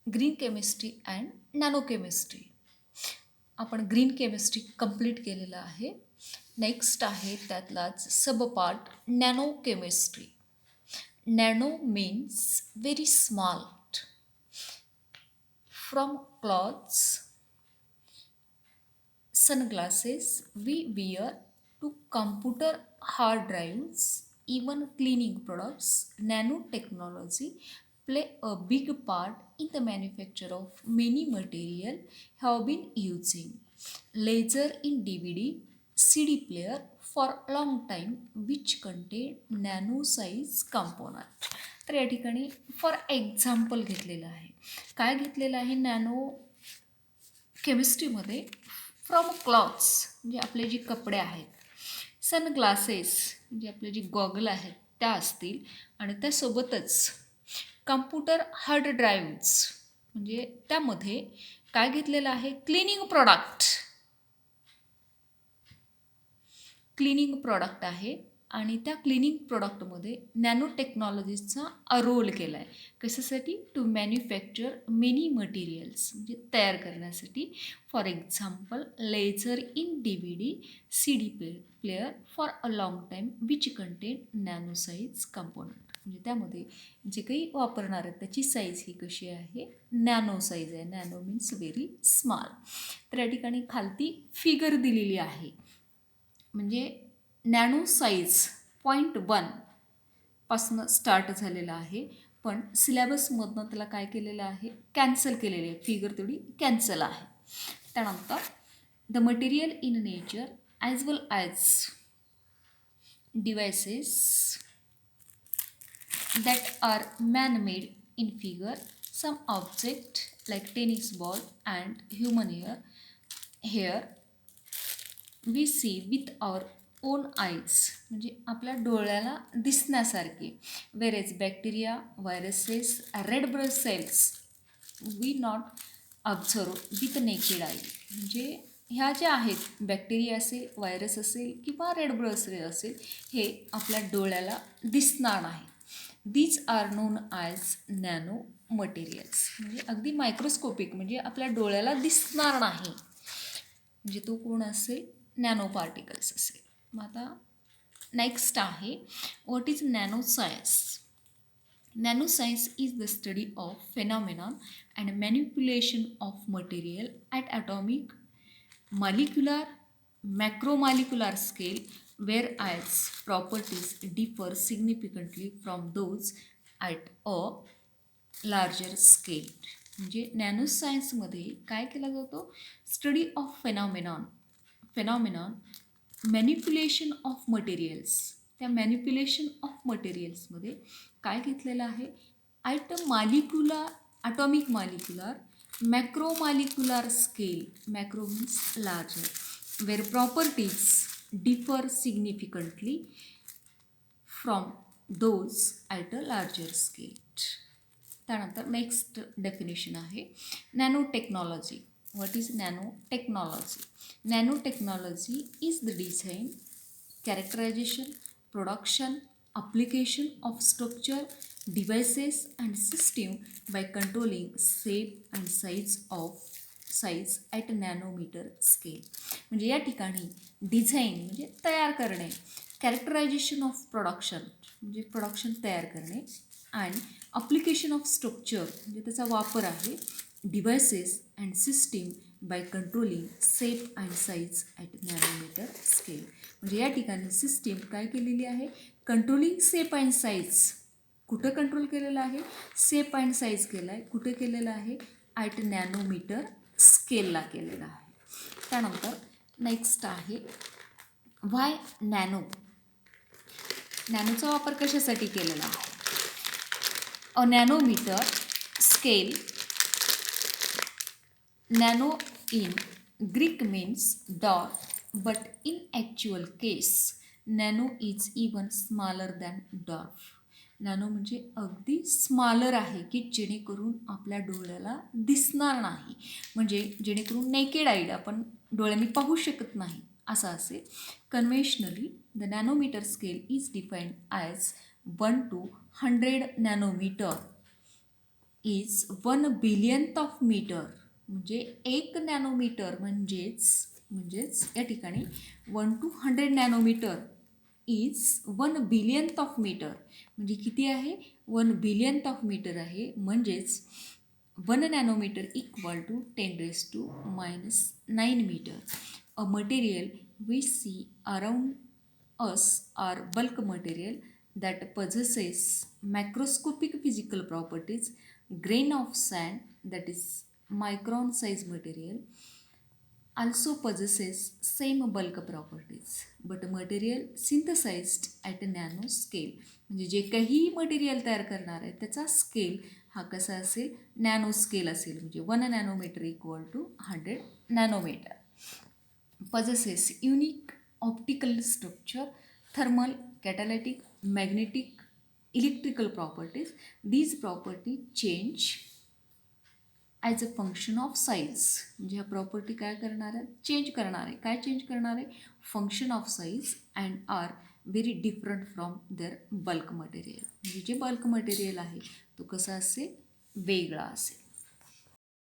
Green chemistry and nano chemistry. आपण green chemistry complete केलेलं आहे. नेक्स्ट आहे त्यातलाच sub part nano chemistry. Nano means very small. From clothes, sunglasses we wear to computer hard drives, even cleaning products, nanotechnology play a big part in the manufacture of many material have been using. Laser in DVD, CD player for a long time which contain nano size component. तर या ठिकाणी for example घेतलेलं आहे. काय घेतलेलं आहे nano केमिस्ट्रीमध्ये? From clothes म्हणजे आपले जे कपडे आहेत, सनग्लासेस म्हणजे आपले जे गॉगल आहेत त्या असतील, आणि त्यासोबतच कम्प्युटर हार्ड ड्राईव्ज म्हणजे त्यामध्ये काय घेतलेलं आहे? क्लिनिंग प्रॉडक्ट आहे. आणि त्या क्लिनिंग प्रॉडक्टमध्ये नॅनो टेक्नॉलॉजीचा रोल केला आहे. कशासाठी? टू मॅन्युफॅक्चर मेनी मटेरियल्स म्हणजे तयार करण्यासाठी. For example laser in DVD, CD player for a long time which contain nano size component. म्हणजे त्यामध्ये जे काही वापरणार आहेत त्याची साईज ही कशी आहे? नॅनो साईज आहे. Nano means very small. तर या ठिकाणी खालती फिगर दिलेली आहे. म्हणजे नॅनो साईज 0.1 पासून स्टार्ट झालेलं आहे, पण सिलेबसमधनं त्याला काय केलेलं आहे? कॅन्सल केलेले आहे. फिगर तेवढी कॅन्सल आहे. त्यानंतर the material in nature as well as devices that are man-made in figure, some object like tennis ball and human hair we see with our own eyes म्हणजे आपल्या डोळ्याला दिसण्यासारखे. Whereas bacteria, viruses, red blood cells we not observe with naked eye. म्हणजे ह्या ज्या आहेत, bacteria असेल, virus असेल किंवा रेड ब्लड सेल असेल, हे आपल्या डोळ्याला दिसणार नाही. These are known as nano materials. म्हणजे अगदी मायक्रोस्कोपिक म्हणजे आपल्या डोळ्याला दिसणार नाही. म्हणजे तो कोण असेल? नॅनो पार्टिकल्स असेल. मग आता नेक्स्ट आहे what is nano science. Nano science is the study of phenomenon and manipulation of material at atomic, molecular, macromolecular scale where its properties differ significantly from those at a larger scale. म्हणजे nano सायन्समध्ये काय केला जातो? Study of phenomenon manipulation of materials. त्या manipulation of मटेरियल्समध्ये काय घेतलेलं आहे? Atomic molecular, macromolecular scale, macro means larger, where properties differ significantly from those at a larger scale. त्यानंतर नेक्स्ट डेफिनेशन आहे nano technology. What is nano technology? Nano technology is the design, characterisation, production, application of structure, devices and system by controlling shape and size at nanometre scale. म्हणजे या ठिकाणी design म्हणजे तयार करणे, characterisation of production म्हणजे production तयार करणे, आणि अप्लिकेशन ऑफ स्ट्रक्चर म्हणजे त्याचा वापर आहे, devices and system by controlling shape and size at nanometre scale. म्हणजे या ठिकाणी सिस्टीम काय केलेली आहे? Controlling shape and size. कुठं कंट्रोल केलेलं आहे? शेप अँड साईज केलं आहे. कुठे केलेलं आहे? ॲट नॅनोमीटर स्केलला केलेलं आहे. त्यानंतर नेक्स्ट आहे व्हाय नॅनो. नॅनोचा वापर कशासाठी केलेला आहे? A nanometre scale, nano in Greek means dot, but in actual case nano is even smaller than dwarf. Nano म्हणजे अगदी स्मॉलर आहे की जेणेकरून आपल्या डोळ्याला दिसणार नाही, म्हणजे जेणेकरून नेकेड आईड आपण डोळ्यांनी पाहू शकत नाही असं असेल. Conventionally the nanometre scale is defined as 1 to 100 nanometre. Is 1 billionth of metre. म्हणजे 1 नॅनोमीटर म्हणजेच या ठिकाणी 1 to 100 nanometre is 1 billionth of metre. म्हणजे किती आहे? 1 बिलियन्थ ऑफ मीटर आहे. म्हणजेच 1 nanometre equal to 10⁻⁹ metre. A material we see around us are bulk material that possesses macroscopic physical properties. Grain of sand, that is micron size material, also possesses same bulk properties, but material synthesized at a nano scale. म्हणजे जे काही material तयार करणार आहे त्याचा scale हा कसा असेल? नॅनो स्केल असेल. म्हणजे 1 nanometre equal to 100 nanometre. possesses unique optical structure, thermal, catalytic, magnetic, electrical properties. These properties change as a function of size. म्हणजे ह्या प्रॉपर्टी काय करणार आहे? चेंज करणार आहे. काय चेंज करणार आहे? Function of size and are very different from their bulk material. म्हणजे जे बल्क मटेरियल आहे तो कसा असेल? वेगळा असेल.